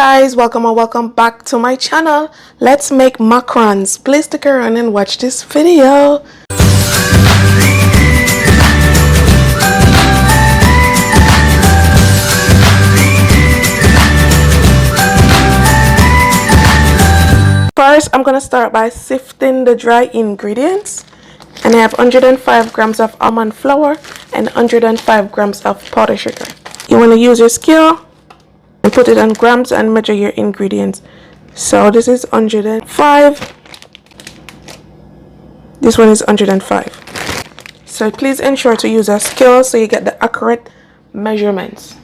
guys, welcome or welcome back to my channel. Let's make macarons. Please stick around and watch this video. First, I'm gonna start by sifting the dry ingredients, and I have 105 grams of almond flour and 105 grams of powdered sugar. You want to use your scale and put it on grams and measure your ingredients. So this is 105, this one is 105. So please ensure to use a scale so you get the accurate measurements.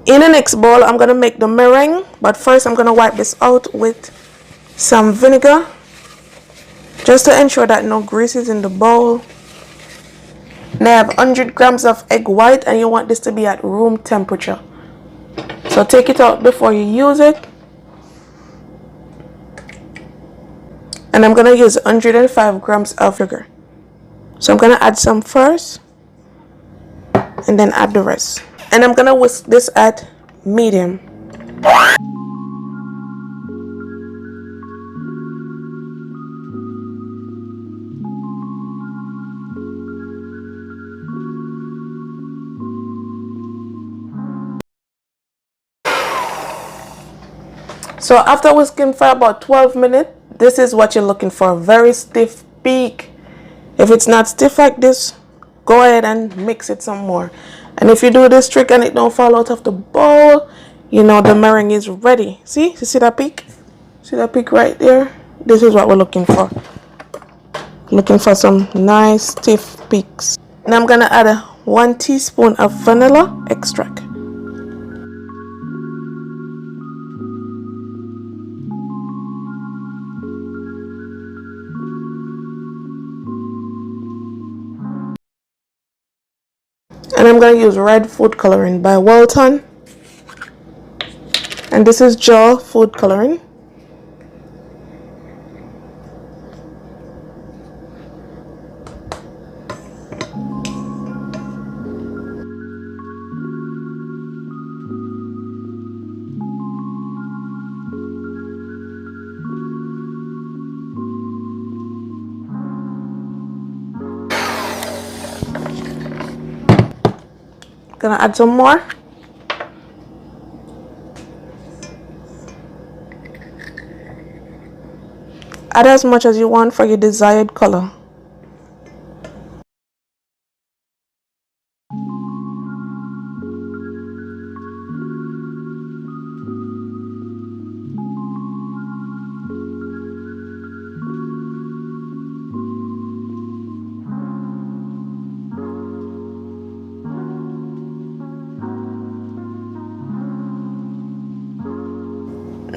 In the next bowl, I'm going to make the meringue, but first I'm going to wipe this out with some vinegar just to ensure that no grease is in the bowl. And I have 100 grams of egg white, and you want this to be at room temperature. So take it out before you use it. And I'm going to use 105 grams of sugar. So I'm going to add some first and then add the rest. And I'm gonna whisk this at medium. So after whisking for about 12 minutes, this is what you're looking for. Very stiff peak. If it's not stiff like this, go ahead and mix it some more. And if you do this trick and it don't fall out of the bowl, you know the meringue is ready. See? You see that peak? See that peak right there? This is what we're looking for. Looking for some nice stiff peaks. Now I'm gonna add 1 teaspoon of vanilla extract. And I'm going to use red food coloring by Walton, and this is gel food coloring. Gonna add some more. Add as much as you want for your desired color.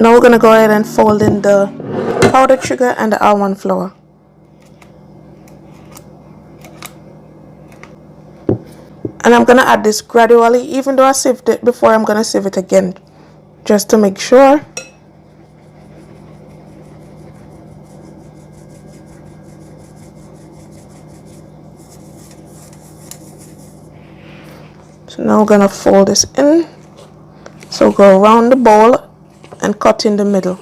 Now we're gonna go ahead and fold in the powdered sugar and the almond flour. And I'm gonna add this gradually, even though I sieved it before. I'm gonna sieve it again just to make sure. So now we're gonna fold this in. So go around the bowl and cut in the middle.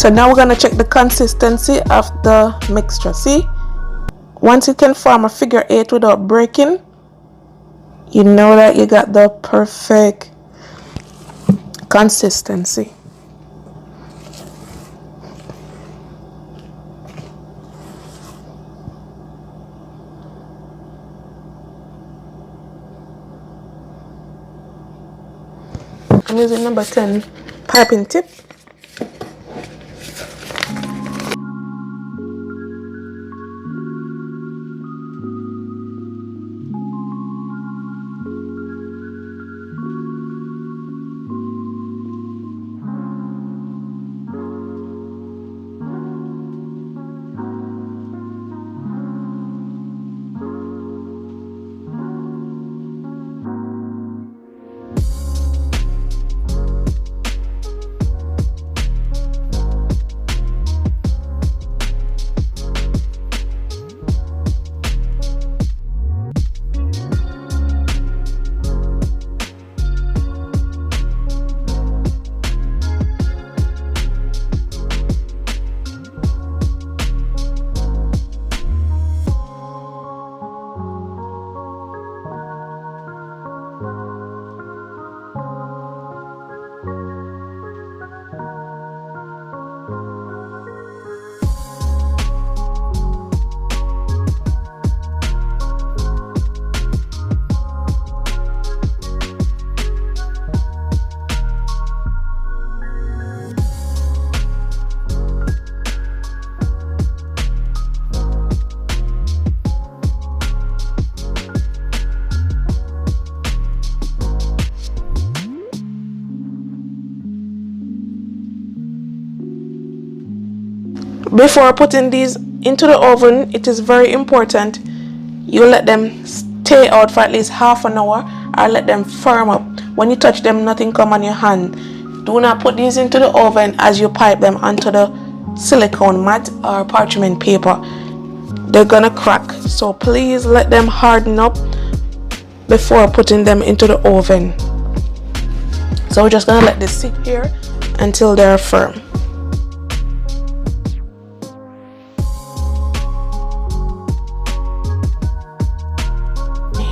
So now we're gonna check the consistency of the mixture. See, once you can form a figure 8 without breaking, you know that you got the perfect consistency. I'm using number 10 piping tip. Before putting these into the oven, it is very important you let them stay out for at least half an hour or let them firm up. When you touch them, nothing come on your hand. Do not put these into the oven as you pipe them onto the silicone mat or parchment paper. They're gonna crack, so please let them harden up before putting them into the oven. So we're just gonna let this sit here until they're firm.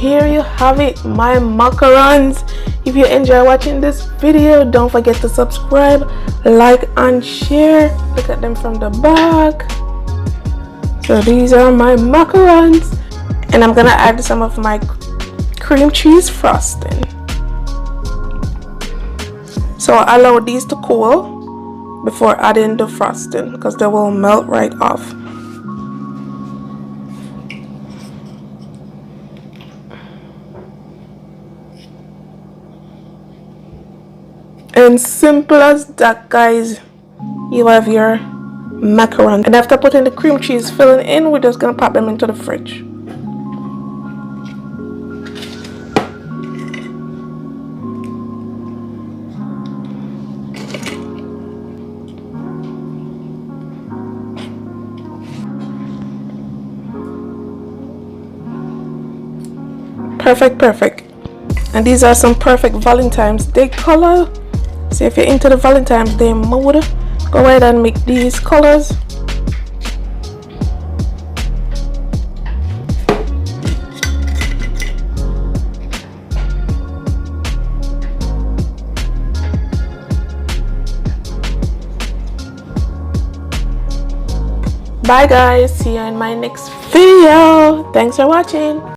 Here you have it, my macarons. If you enjoy watching this video, don't forget to subscribe, like and share. Look at them from the back. So these are my macarons, and I'm gonna add some of my cream cheese frosting. So allow these to cool before adding the frosting because they will melt right off. And simple as that, guys, you have your macaron. And after putting the cream cheese filling in, we're just gonna pop them into the fridge. Perfect. And these are some perfect Valentine's Day color. So if you're into the Valentine's Day mood, go ahead and make these colors. Bye guys, see you in my next video. Thanks for watching.